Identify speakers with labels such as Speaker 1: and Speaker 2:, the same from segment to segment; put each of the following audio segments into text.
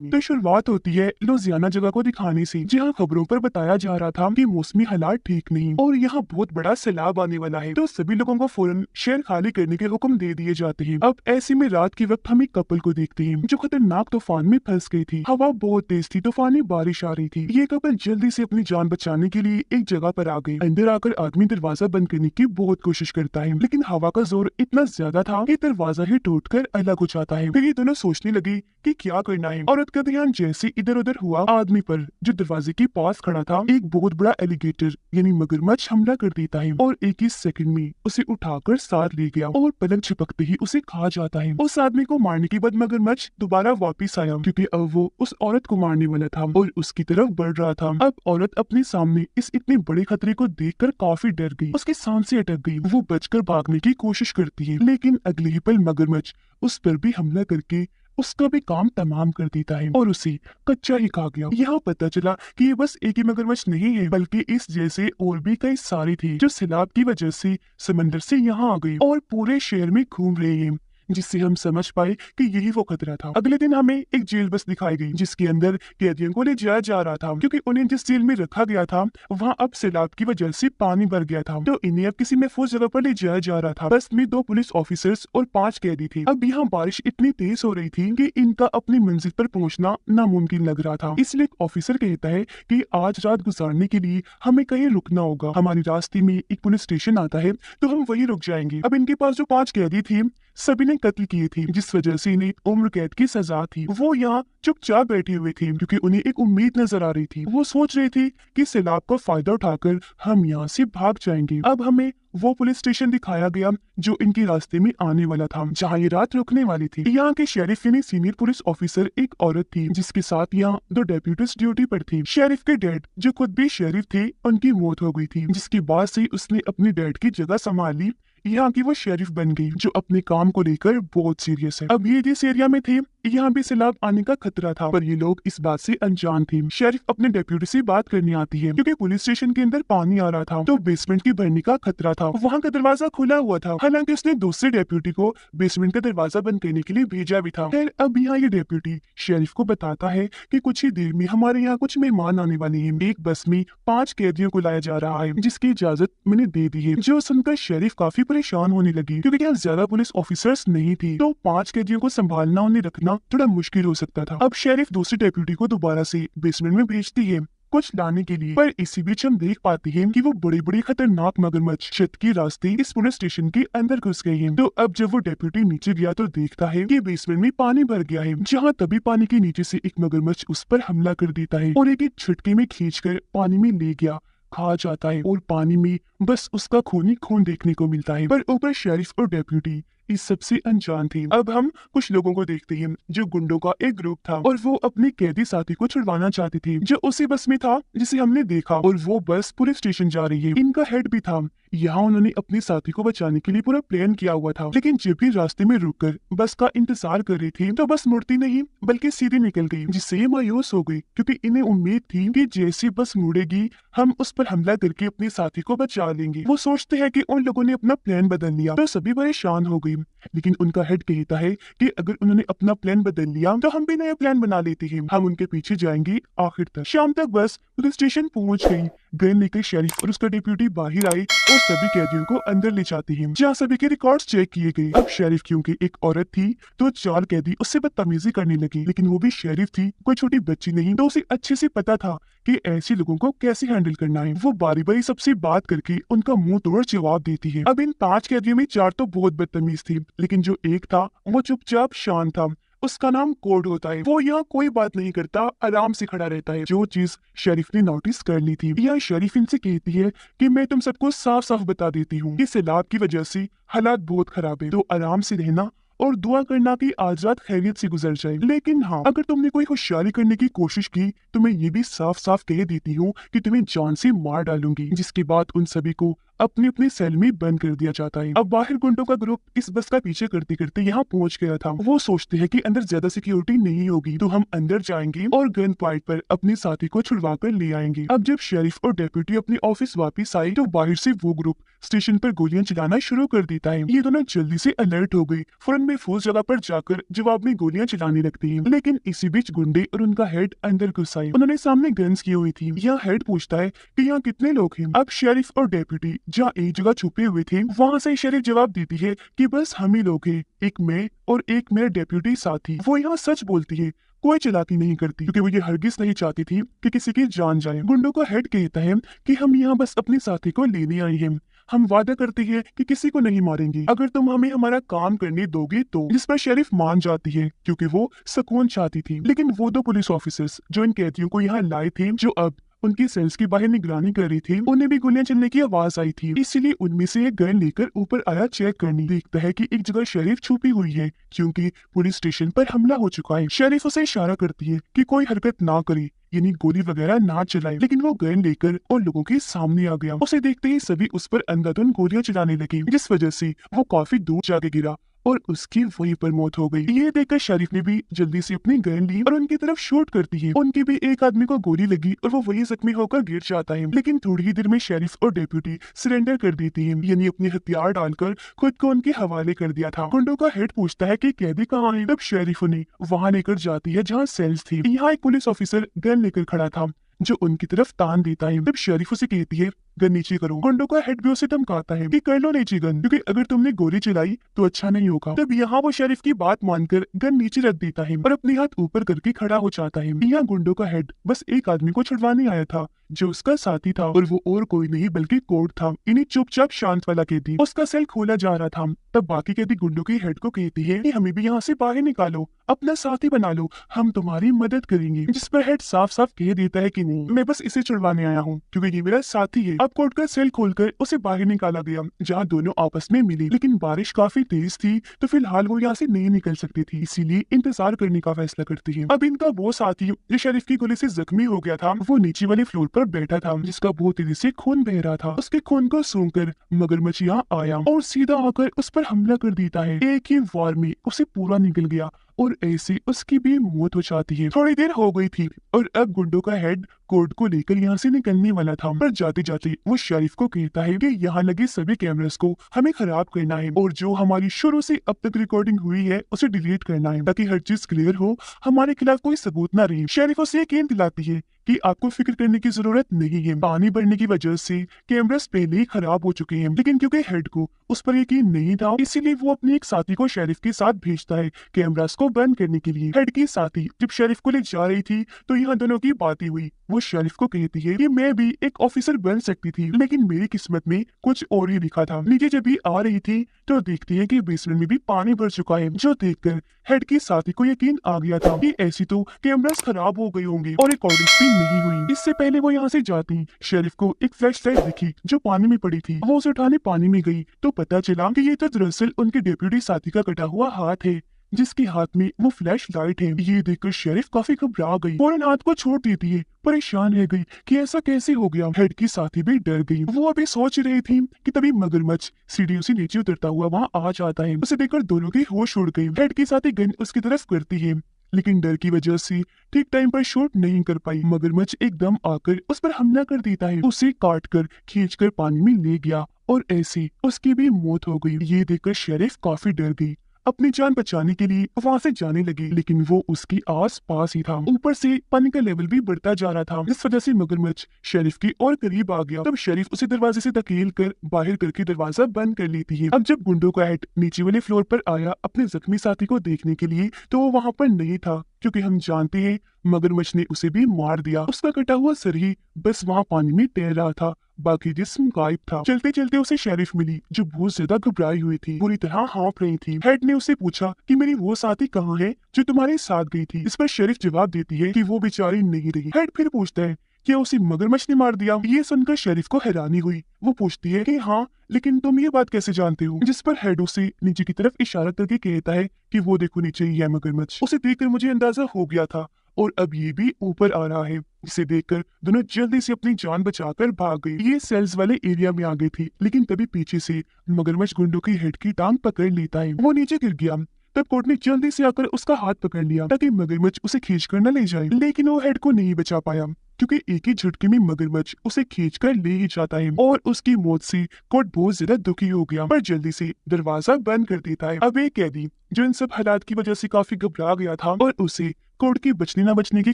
Speaker 1: तो शुरुआत होती है लुधियाना जगह को दिखाने से, जहां खबरों पर बताया जा रहा था कि मौसमी हालात ठीक नहीं और यहाँ बहुत बड़ा सैलाब आने वाला है। तो सभी लोगों को फौरन शहर खाली करने के हुक्म दे दिए जाते हैं। अब ऐसे में रात के वक्त हम एक कपल को देखते हैं जो खतरनाक तूफान में फंस गई थी। हवा बहुत तेज थी, तूफानी बारिश आ रही थी। ये कपल जल्दी से अपनी जान बचाने के लिए एक जगह पर आ गए। अंदर आकर आदमी दरवाजा बंद करने की बहुत कोशिश करता है, लेकिन हवा का जोर इतना ज्यादा था कि दरवाजा ही टूटकर अलग हो जाता है। फिर ये दोनों सोचने लगे कि क्या करना है। औरत का ध्यान जैसे इधर उधर हुआ, आदमी पर जो दरवाजे के पास खड़ा था एक बहुत बड़ा एलिगेटर यानी मगरमच्छ हमला कर देता है और एक ही सेकंड में उसे उठाकर साथ ले गया और पलक झपकते ही उसे खा जाता है। उस आदमी को मारने के बाद मगरमच्छ दोबारा वापस आया, क्योंकि अब वो उस औरत को मारने वाला था और उसकी तरफ बढ़ रहा था। अब औरत अपने सामने इस इतने बड़े खतरे को देखकर काफी डर गई। उसकी सांसें अटक गई। वो बचकर भागने की कोशिश करती है, लेकिन अगले ही पल मगरमच्छ उस पर भी हमला करके उसका भी काम तमाम कर देता है और उसे कच्चा ही खा गया। यहाँ पता चला कि ये बस एक ही मगरमच्छ नहीं है, बल्कि इस जैसे और भी कई सारे थे जो सैलाब की वजह से समंदर से यहाँ आ गए और पूरे शहर में घूम रहे हैं, जिससे हम समझ पाए कि यही वो खतरा था। अगले दिन हमें एक जेल बस दिखाई गई, जिसके अंदर कैदियों को ले जाया जा रहा था, क्योंकि उन्हें जिस जेल में रखा गया था वहाँ अब सैलाब की वजह से पानी भर गया था। तो इन्हें अब किसी महफूज जगह पर ले जाया जा रहा था। बस में 2 पुलिस ऑफिसर्स और 5 कैदी थे। अब यहाँ बारिश इतनी तेज हो रही थी कि इनका अपनी मंजिल पर पहुंचना नामुमकिन लग रहा था। इसलिए एक ऑफिसर कहता है कि आज रात गुजारने के लिए हमें कहीं रुकना होगा। हमारे रास्ते में एक पुलिस स्टेशन आता है, तो हम वहीं रुक जाएंगे। अब इनके पास जो 5 कैदी थे सभी ने कत्ल किए थे, जिस वजह से इन्हें उम्र कैद की सजा थी। वो यहाँ चुपचाप बैठे हुए थे, क्योंकि उन्हें एक उम्मीद नजर आ रही थी। वो सोच रहे थे कि सैलाब का फायदा उठाकर हम यहाँ से भाग जाएंगे। अब हमें वो पुलिस स्टेशन दिखाया गया जो इनके रास्ते में आने वाला था, जहाँ ये रात रुकने वाली थी। यहाँ के शेरिफ यानी सीनियर पुलिस ऑफिसर एक औरत थी, जिसके साथ यहाँ 2 डेप्यूटीज ड्यूटी पर थे। शेरिफ के डैड जो खुद भी शेरिफ थे, उनकी मौत हो गई थी, जिसके बाद से उसने अपनी डैड की जगह संभाल ली। यहाँ की वो शेरिफ बन गई, जो अपने काम को लेकर बहुत सीरियस है। अब ये जिस एरिया में थे यहाँ भी सैलाब आने का खतरा था, पर ये लोग इस बात से अनजान थे। शेरिफ अपने डेप्यूटी से बात करने आती है, क्योंकि पुलिस स्टेशन के अंदर पानी आ रहा था, तो बेसमेंट की भरने का खतरा था। वहाँ का दरवाजा खुला हुआ था, हालांकि उसने दूसरे डेप्यूटी को बेसमेंट का दरवाजा बंद करने के लिए भेजा भी था। खैर अब यहाँ ये डेप्यूटी शेरिफ को बताता है कि कुछ ही देर में हमारे यहाँ कुछ मेहमान आने वाले हैं। एक बस में 5 कैदियों को लाया जा रहा है, जिसकी इजाजत मैंने दे दी है। जो सुनकर शेरिफ काफी परेशान होने लगी, क्योंकि यहाँ ज्यादा पुलिस ऑफिसर्स नहीं थी, तो 5 कैदियों को संभालना उन्हें रखना थोड़ा मुश्किल हो सकता था। अब शेरिफ दूसरे डेप्यूटी को दोबारा से बेसमेंट में भेजती है कुछ लाने के लिए, पर इसी बीच हम देख पाते हैं कि वो बड़ी बड़ी खतरनाक मगरमच्छ छत के रास्ते इस पुलिस स्टेशन के अंदर घुस गए हैं। तो अब जब वो डेप्यूटी नीचे गया तो देखता है कि बेसमेंट में पानी भर गया है, जहाँ तभी पानी के नीचे से एक मगरमच्छ उस पर हमला कर देता है और एक झटके में खींचकर पानी में ले गया, खा जाता है और पानी में बस उसका खून ही खून देखने को मिलता है। पर ऊपर शेरिफ और डेप्यूटी इस सबसे अनजान थे। अब हम कुछ लोगों को देखते हैं जो गुंडों का एक ग्रुप था और वो अपने कैदी साथी को छुड़वाना चाहते थे, जो उसी बस में था जिसे हमने देखा, और वो बस पुलिस स्टेशन जा रही है। इनका हेड भी था। यहाँ उन्होंने अपने साथी को बचाने के लिए पूरा प्लान किया हुआ था, लेकिन जब भी रास्ते में रुककर बस का इंतजार कर रही थी तो बस मुड़ती नहीं बल्कि सीधी निकल गई, जिससे ये मायूस हो गई, क्योंकि इन्हें उम्मीद थी कि जैसी बस मुड़ेगी हम उस पर हमला करके अपने साथी को बचा लेंगे। वो सोचते हैं कि उन लोगों ने अपना प्लान बदल लिया, तो सभी परेशान हो गई। लेकिन उनका हेड कहता है कि अगर उन्होंने अपना प्लान बदल लिया तो हम भी नया प्लान बना लेते हैं, हम उनके पीछे जाएंगे आखिर तक। शाम तक बस पुलिस स्टेशन पहुंच गई। गन लेकर शेरिफ और उसका डिप्यूटी बाहर आए और सभी कैदियों को अंदर ले जाते हैं, जहाँ सभी के रिकॉर्ड्स चेक किए गए। अब शेरिफ क्योंकि एक औरत थी तो 4 कैदी उससे बदतमीजी करने लगे, लेकिन वो भी शेरिफ थी, कोई छोटी बच्ची नहीं, तो उसे अच्छे से पता था कि ऐसे लोगों को कैसे हैंडल करना है। वो बारी बारी सबसे बात करके उनका मुंह तोड़ जवाब देती है। अब इन 5 कैदियों में 4 तो बहुत बदतमीज थी, लेकिन जो एक था वो चुपचाप शांत था। उसका नाम कोड होता है। वो यहाँ कोई बात नहीं करता, आराम से खड़ा रहता है। जो चीज शरीफ ने नोटिस कर ली थी, यहाँ शरीफ इनसे कहती है कि मैं तुम सबको साफ साफ बता देती हूँ कि सैलाब की वजह से हालात बहुत खराब है, तो आराम से रहना और दुआ करना कि आज रात खैरियत से गुजर जाए। लेकिन हाँ, अगर तुमने कोई होशियारी करने की कोशिश की तो मैं ये भी साफ साफ कह देती हूँ कि तुम्हें जान से मार डालूंगी। जिसके बाद उन सभी को अपनी अपनी सेल में बंद कर दिया जाता है। अब बाहर गुंडों का ग्रुप इस बस का पीछे करते करते यहाँ पहुंच गया था। वो सोचते हैं कि अंदर ज्यादा सिक्योरिटी नहीं होगी तो हम अंदर जाएंगे और गन पॉइंट पर अपने साथी को छुड़वा कर ले आएंगे। अब जब शेरिफ और डेप्यूटी अपने ऑफिस वापस आए तो बाहर से वो ग्रुप स्टेशन पर गोलियां चलाना शुरू कर देता है। ये दोनों जल्दी से अलर्ट हो गए, फौरन महफूज जगह पर जाकर जवाब में गोलियां चलाने लगते हैं। लेकिन इसी बीच गुंडे और उनका हेड अंदर घुस आए। उन्होंने सामने गन्स की हुई थी। यहाँ हेड पूछता है कि यहाँ कितने लोग हैं। अब शेरिफ और डेप्यूटी जहाँ एक जगह छुपे हुए थे वहाँ से शेरिफ जवाब देती है कि बस हम ही लोग हैं, एक मैं और एक मेरा डेप्यूटी साथी। वो यहाँ सच बोलती है, कोई चालाकी नहीं करती, क्योंकि वो ये हरगिज नहीं चाहती थी कि किसी की जान जाए। गुंडों का हेड कहता है कि हम यहाँ बस अपने साथी को लेने आए हैं, हम वादा करते हैं कि किसी को नहीं मारेंगे अगर तुम हमें हमारा काम करने दोगे तो। जिस पर शेरिफ मान जाती है क्योंकि वो सुकून चाहती थी। लेकिन वो दो पुलिस ऑफिसर्स जो इन कैदियों को यहाँ लाए थे, जो अब उनकी सेल्स की बाहर निगरानी कर रही थी, उन्हें भी गोलियां चलने की आवाज आई थी। इसीलिए उनमें से एक गन लेकर ऊपर आया चेक करने। देखता है कि एक जगह शेरिफ छुपी हुई है क्योंकि पुलिस स्टेशन पर हमला हो चुका है। शेरिफ उसे इशारा करती है कि कोई हरकत ना करे, यानी गोली वगैरह ना चलाए। लेकिन वो गन लेकर और लोगों के सामने आ गया। उसे देखते ही सभी उस पर अंधाधुंध गोलियां चलाने लगे, जिस वजह से वो काफी दूर जाके गिरा और उसकी वहीं पर मौत हो गई। ये देखकर शरीफ ने भी जल्दी से अपनी गन ली और उनकी तरफ शूट करती है। उनके भी एक आदमी को गोली लगी और वो वहीं जख्मी होकर गिर जाता है। लेकिन थोड़ी ही देर में शरीफ और डेप्यूटी सरेंडर कर देती है, यानी अपने हथियार डालकर खुद को उनके हवाले कर दिया था। गुंडों का हेड पूछता है कि कैदी कहाँ है। तब शरीफ उन्हें वहाँ लेकर जाती है जहाँ सेल्स थी। यहाँ एक पुलिस ऑफिसर गन लेकर खड़ा था जो उनकी तरफ तान देता है। तब शरीफ उसे कहती है गन नीचे करो। गुंडों का हेड भी उसे धमकाता है कि कर लो नीचे गन, क्योंकि अगर तुमने गोली चलाई तो अच्छा नहीं होगा। तब यहाँ वो शरीफ की बात मानकर गन नीचे रख देता है और अपने हाथ ऊपर करके खड़ा हो जाता है। यहाँ गुंडों का हेड बस एक आदमी को छुड़वाने आया था जो उसका साथी था, और वो और कोई नहीं बल्कि कोर्ट था। इन्हें चुपचाप शांत वाला कैदी। उसका सेल खोला जा रहा था। तब बाकी कैदी गुंडों के हेड को कहती है कि हमें भी यहाँ से बाहर निकालो, अपना साथी बना लो, हम तुम्हारी मदद करेंगे। जिस पर हेड साफ साफ कह देता है कि नहीं, मैं बस इसे छुड़वाने आया हूँ क्योंकि ये मेरा साथी है। अब कोर्ट का सेल खोलकर उसे बाहर निकाला गया जहाँ दोनों आपस में मिले। लेकिन बारिश काफी तेज थी तो फिलहाल वो यहाँ से नहीं निकल सकती थी, इसीलिए इंतजार करने का फैसला करती है। अब इनका वो साथी जो शरीफ की गोली से जख्मी हो गया था, वो नीचे वाले फ्लोर पर बैठा था जिसका बहुत तेजी से खून बह रहा था। उसके खून को सूंघकर मगरमच्छ यहाँ आया और सीधा आकर उस पर हमला कर देता है। एक ही वार में उसे पूरा निकल गया और ऐसे उसकी भी मौत हो जाती है। थोड़ी देर हो गई थी और अब गुंडों का हेड कोर्ट को लेकर यहाँ से निकलने वाला था, पर जाते जाते वो शरीफ को कहता है कि यहाँ लगे सभी कैमरास को हमें खराब करना है और जो हमारी शुरू से अब तक रिकॉर्डिंग हुई है उसे डिलीट करना है ताकि हर चीज क्लियर हो, हमारे खिलाफ कोई सबूत न रहे। शरीफ उसे यकीन दिलाती है कि आपको फिक्र करने की जरूरत नहीं है, पानी बढ़ने की वजह से कैमरास पहले ही खराब हो चुके हैं। लेकिन क्योंकि हेड को उस पर यकीन नहीं था, इसीलिए वो अपने एक साथी को शरीफ के साथ भेजता है कैमरास को बंद करने के लिए। हेड की साथी जब शरीफ को ले जा रही थी तो यहाँ दोनों की बातें हुई। वो शरीफ को कहती है कि मैं भी एक ऑफिसर बन सकती थी, लेकिन मेरी किस्मत में कुछ और ही लिखा था। नीचे जब भी आ रही थी तो देखती है कि बेसमेंट में भी पानी भर चुका है, जो देखकर हेड की साथी को यकीन आ गया था कि ऐसी तो कैमरास खराब हो गए होंगे और रिकॉर्डिंग भी नहीं हुई। इससे पहले वो यहाँ से जाती शरीफ को एक फ्लैश लाइट दिखी जो पानी में पड़ी थी। वो उसे उठाने पानी में गई तो पता चला कि ये तो दरअसल उनके डेप्यूटी साथी का कटा हुआ हाथ है जिसके हाथ में वो फ्लैश लाइट है। ये देखकर शरीफ काफी घबरा गई, फौरन हाथ को छोड़ देती है, परेशान रह गई कि ऐसा कैसे हो गया। हेड की साथी भी डर गई। वो अभी सोच रही थी कि तभी मगरमच्छ सीढ़ियों से नीचे उतरता हुआ वहाँ आ जाता है। उसे देखकर दोनों की होश उड़ गई। हेड की साथी गन उसकी तरफ करती है, लेकिन डर की वजह से ठीक टाइम पर शूट नहीं कर पाई। मगरमच्छ एकदम आकर उस पर हमला कर देता है, उसे काट कर खींच कर पानी में ले गया और ऐसे उसकी भी मौत हो गई। ये देखकर शरीफ काफी डर गई, अपनी जान बचाने के लिए वहाँ से जाने लगी, लेकिन वो उसके आस पास ही था। ऊपर से पानी का लेवल भी बढ़ता जा रहा था, जिस वजह से मगरमच्छ शरीफ की और करीब आ गया। तब शरीफ उसे दरवाजे से धकेल कर बाहर करके दरवाजा बंद कर लेती है। अब जब गुंडों का हेड नीचे वाले फ्लोर पर आया अपने जख्मी साथी को देखने के लिए तो वो वहाँ पर नहीं था, क्योंकि हम जानते हैं मगरमच्छ ने उसे भी मार दिया। उसका कटा हुआ सर ही बस वहाँ पानी में तैर रहा था, बाकी जिस्म गायब था। चलते चलते उसे शरीफ मिली जो बहुत ज्यादा घबराई हुई थी, पूरी तरह हाँफ रही थी। हेड ने उसे पूछा कि मेरी वो साथी कहाँ है जो तुम्हारे साथ गई थी। इस पर शरीफ जवाब देती है कि वो बेचारी नहीं रही। हेड फिर पूछता है क्या उसे मगरमच्छ ने मार दिया। ये सुनकर शरीफ को हैरानी हुई। वो पूछती है कि हाँ, लेकिन तुम ये बात कैसे जानते हो। जिस पर हेड उसे नीचे की तरफ इशारा करके कहता है कि वो देखो नीचे ही है मगरमच्छ। उसे देखकर मुझे अंदाजा हो गया था और अब ये भी ऊपर आ रहा है, जिसे देखकर दोनों जल्दी से अपनी जान बचाकर भाग गए। ये सेल्स वाले एरिया में आ गई थी, लेकिन तभी पीछे से मगरमच्छ गुंडों की हेड की टांग पकड़ लेता है। वो नीचे गिर गया। तब कोर्ट ने जल्दी से आकर उसका हाथ पकड़ लिया ताकि मगरमच्छ उसे खींचकर न ले जाए, लेकिन वो हेड को नहीं बचा पाया क्योंकि एक ही झटके में मगरमच्छ उसे खींचकर ले ही जाता है और उसकी मौत से कोर्ट बहुत ज्यादा दुखी हो गया, पर जल्दी से दरवाजा बंद कर देता है। अब एक कैदी जो इन सब हालात की वजह से काफी घबरा गया था और उसे कोर्ट की बचने न बचने की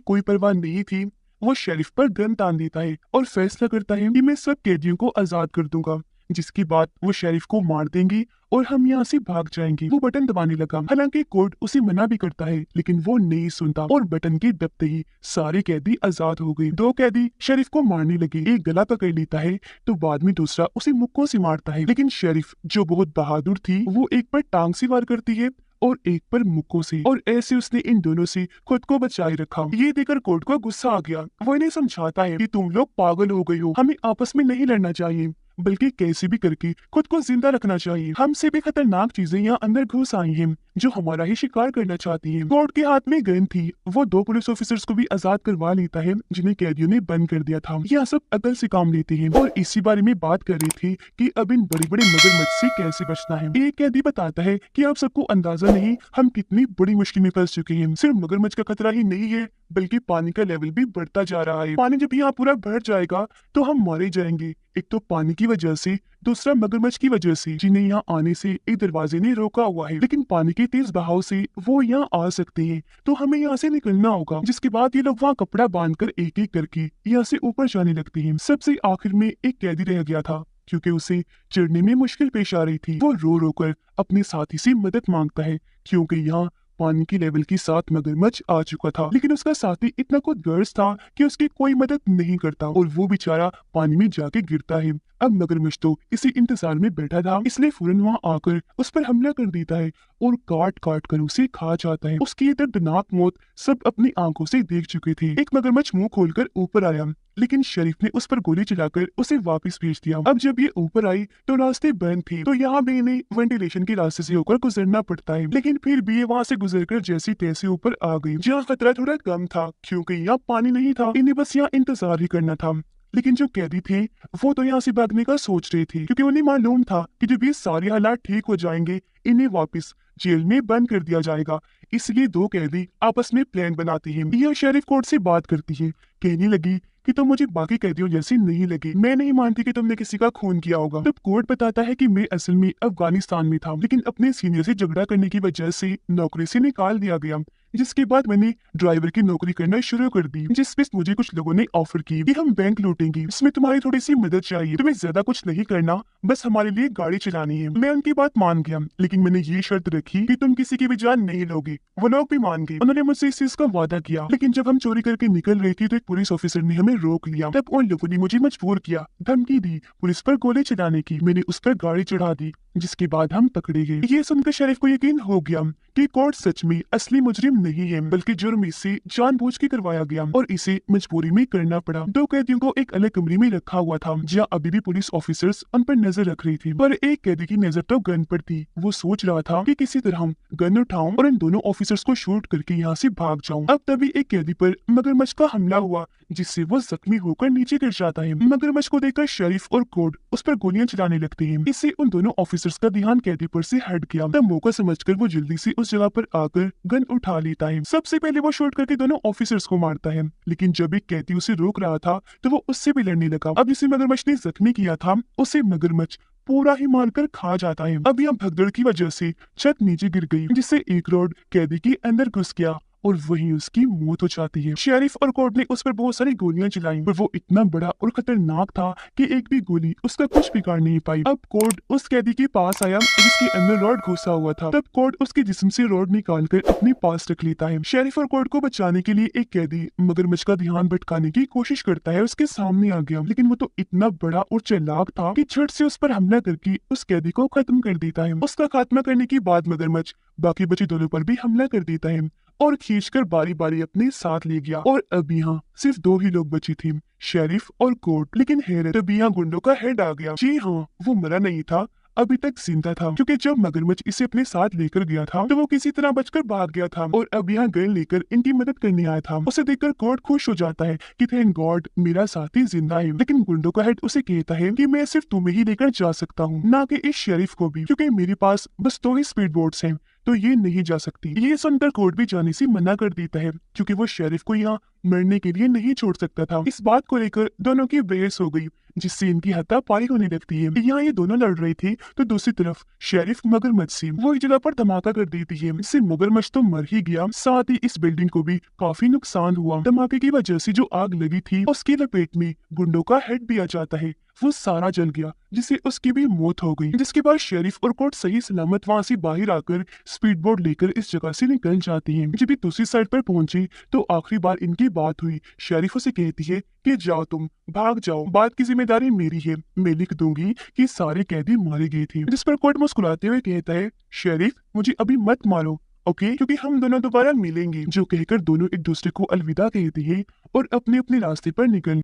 Speaker 1: कोई परवाह नहीं थी, वो शेरिफ पर गन तान देता है और फैसला करता है कि मैं सब कैदियों को आजाद कर दूंगा, जिसके बाद वो शेरिफ को मार देंगी और हम यहाँ से भाग जाएंगे। वो बटन दबाने लगा, हालांकि कोर्ट उसे मना भी करता है, लेकिन वो नहीं सुनता और बटन के दबते ही सारे कैदी आजाद हो गए। दो कैदी शेरिफ को मारने लगे, एक गला पकड़ लेता है तो बाद में दूसरा उसे मुक्कों से मारता है, लेकिन शेरिफ जो बहुत बहादुर थी वो एक पर टांग से वार करती है और एक पर मुक्कों से, और ऐसे उसने इन दोनों से खुद को बचाए रखा। ये देखकर कोर्ट को गुस्सा आ गया। वो इन्हें समझाता है कि तुम लोग पागल हो गए हो, हमें आपस में नहीं लड़ना चाहिए, बल्कि कैसे भी करके खुद को जिंदा रखना चाहिए। हमसे भी खतरनाक चीजें यहाँ अंदर घुस आई हैं जो हमारा ही शिकार करना चाहती हैं। कोर्ट के हाथ में गन थी, वो दो पुलिस ऑफिसर्स को भी आजाद करवा लेता है जिन्हें कैदियों ने बंद कर दिया था। यह सब अकल से काम लेते हैं और इसी बारे में बात कर रही थी कि अब इन बड़े बड़े मगरमच्छ से कैसे बचना है। एक कैदी बताता है कि आप सबको अंदाजा नहीं हम कितनी बड़ी मुश्किल में फंस चुके हैं। सिर्फ मगरमच्छ का खतरा ही नहीं है, बल्कि पानी का लेवल भी बढ़ता जा रहा है। पानी जब यहाँ पूरा भर जाएगा तो हम मारे जाएंगे, एक तो पानी की वजह से, दूसरा मगरमच्छ की वजह से जिन्हें यहाँ आने से एक दरवाजे ने रोका हुआ है, लेकिन पानी के तेज बहाव से वो यहाँ आ सकते हैं, तो हमें यहाँ से निकलना होगा। जिसके बाद ये लोग वहाँ कपड़ा बांधकर एक एक करके यहाँ से ऊपर जाने लगते हैं। सबसे आखिर में एक कैदी रह गया था क्योंकि उसे चढ़ने में मुश्किल पेश आ रही थी। वो रो रो कर अपने साथी से मदद मांगता है क्योंकि यहाँ पानी की लेवल के साथ मगरमच्छ आ चुका था, लेकिन उसका साथी इतना खुद गर्ज था कि उसकी कोई मदद नहीं करता और वो बेचारा पानी में जाके गिरता है। अब मगरमच्छ तो इसी इंतजार में बैठा था, इसलिए फौरन वहाँ आकर उस पर हमला कर देता है और काट काट कर उसे खा जाता है। उसकी ये दर्दनाक मौत सब अपनी आंखों से देख चुके थे। एक मगरमच्छ मुंह खोलकर ऊपर आया, लेकिन शरीफ ने उस पर गोली चलाकर उसे वापस भेज दिया। अब जब ये ऊपर आई तो रास्ते बंद थे, तो यहाँ भी इन्हें वेंटिलेशन के रास्ते से होकर गुजरना पड़ता है, लेकिन फिर भी ये वहाँ से गुजरकर जैसी तैसे ऊपर आ गई। जहाँ खतरा थोड़ा कम था क्योंकि यहाँ पानी नहीं था, इन्हें बस यहाँ इंतजार ही करना था। लेकिन जो कैदी थे वो तो यहाँ से भागने का सोच रहे थे क्योंकि उन्हें मालूम था कि जब ये सारे हालात ठीक हो जाएंगे इन्हें वापस जेल में बंद कर दिया जाएगा। इसलिए दो कैदी आपस में प्लान बनाते हैं। यह शेरिफ कोर्ट से बात करती है, कहने लगी कि तुम मुझे बाकी कैदियों जैसी नहीं लगी, मैं नहीं मानती कि तुमने किसी का खून किया होगा। तब कोर्ट बताता है कि मैं असल में अफगानिस्तान में था, लेकिन अपने सीनियर से झगड़ा करने की वजह से नौकरी से निकाल दिया गया, जिसके बाद मैंने ड्राइवर की नौकरी करना शुरू कर दी, जिसमें मुझे कुछ लोगों ने ऑफर की कि हम बैंक लूटेंगे, इसमें तुम्हारी थोड़ी सी मदद चाहिए, तुम्हें ज्यादा कुछ नहीं करना, बस हमारे लिए गाड़ी चलानी है। मैं उनकी बात मान गया, लेकिन मैंने ये शर्त रखी कि तुम किसी की भी जान नहीं लोगे। वो लोग भी मान गए, उन्होंने मुझसे इस चीज का वादा किया। लेकिन जब हम चोरी करके निकल रहे थे तो एक पुलिस ऑफिसर ने हमें रोक लिया। तब उन लोगों ने मुझे मजबूर किया, धमकी दी, पुलिस पर गोली चलाने की। मैंने उस पर गाड़ी चढ़ा दी, जिसके बाद हम पकड़े गए। ये सुनकर शरीफ को यकीन हो गया कि कोर्ट सच में असली मुजरिम नहीं है, बल्कि जुर्म इससे जानबूझ के करवाया गया और इसे मजबूरी में करना पड़ा। दो कैदियों को एक अलग कमरे में रखा हुआ था, जहाँ अभी भी पुलिस ऑफिसर्स उन पर नजर रख रही थी, पर एक कैदी की नजर तो गन पर थी। वो सोच रहा था कि किसी तरह गन उठाऊं और इन दोनों ऑफिसर्स को शूट करके यहाँ से भाग जाऊं। अब तभी एक कैदी पर मगरमच्छ का हमला हुआ, जिससे वो जख्मी होकर नीचे गिर जाता है। मगरमच्छ को देखकर शरीफ और कोर्ट उस पर गोलियां चलाने लगते हैं। इससे उन दोनों ऑफिसर्स का ध्यान कैदी पर से हट गया। तब मौका समझकर वो जल्दी से उस जगह पर आकर गन उठा लेता है। सबसे पहले वो शूट करके दोनों ऑफिसर्स को मारता है, लेकिन जब एक कैदी उसे रोक रहा था तो वो उससे भी लड़ने लगा। अब जिसे मगरमच्छ ने जख्मी किया था उसे मगरमच्छ पूरा ही मारकर खा जाता है। अब यहाँ भगदड़ की वजह से छत नीचे गिर गई, जिससे एक रॉड कैदी के अंदर घुस गया और वहीं उसकी मौत हो जाती है। शेरिफ और कोर्ट ने उस पर बहुत सारी गोलियां चलाई, पर वो इतना बड़ा और खतरनाक था कि एक भी गोली उसका कुछ बिगाड़ नहीं पाई। अब कोर्ट उस कैदी के पास आया जिसके अंदर रॉड घुसा हुआ था। तब कोर्ट उसके जिस्म से रॉड निकालकर अपने पास रख लेता है। शेरिफ और कोर्ट को बचाने के लिए एक कैदी मगरमच्छ का ध्यान भटकाने की कोशिश करता है, उसके सामने आ गया, लेकिन वो तो इतना बड़ा और चालाक था कि झट से उस पर हमला करके उस कैदी को खत्म कर देता है। उसका खात्मा करने के बाद मगरमच्छ बाकी बचे दोनों पर भी हमला कर देता है और खींचकर बारी बारी अपने साथ ले गया। और अब यहाँ सिर्फ दो ही लोग बची थी, शेरिफ और कोर्ट। लेकिन हैरत, तब यहाँ गुंडों का हेड आ गया। जी हाँ, वो मरा नहीं था, अभी तक जिंदा था, क्योंकि जब मगरमच्छ इसे अपने साथ लेकर गया था तो वो किसी तरह बचकर भाग गया था और अब यहाँ गन लेकर इनकी मदद करने आया था। उसे देखकर कोर्ट खुश हो जाता है कि थैंक गॉड मेरा साथी जिंदा है, लेकिन गुंडों का हेड उसे कहता है कि मैं सिर्फ तुम्हें ही लेकर जा सकता हूँ, ना कि इस शेरिफ को भी, क्योंकि मेरे पास बस 2 ही स्पीड बोट्स हैं, तो ये नहीं जा सकती। ये सुनकर कोर्ट भी जाने से मना कर देता है, क्योंकि वो शेरिफ को यहाँ मरने के लिए नहीं छोड़ सकता था। इस बात को लेकर दोनों की बहस हो गई, जिससे इनकी हाथापाई होने लगती है। यहाँ ये दोनों लड़ रहे थे तो दूसरी तरफ शेरिफ मगरमच्छ से वो एक जगह पर धमाका कर देती है। इससे मगरमच्छ तो मर ही गया, साथ ही इस बिल्डिंग को भी काफी नुकसान हुआ। धमाके की वजह से जो आग लगी थी उसकी लपेट में गुंडों का हेड भी आ जाता है, वो सारा जल गया, जिससे उसकी भी मौत हो गई। जिसके बाद शेरिफ और कोर्ट सही सलामत वहां से बाहर आकर स्पीड बोट लेकर इस जगह से निकल जाते हैं। जब भी दूसरी साइड पर पहुंची तो आखिरी बार इनकी बात हुई। शेरिफ उसे कहती है कि जाओ तुम भाग जाओ, बात की जिम्मेदारी मेरी है, मैं लिख दूंगी कि सारे कैदी मारे गए थे। जिस पर कोर्ट मुस्कुराते हुए कहता है शेरिफ मुझे अभी मत मारो, ओके, क्योंकि हम दोनों दोबारा मिलेंगे। जो कहकर दोनों एक दूसरे को अलविदा कहते हैं और अपने अपने रास्ते पर निकल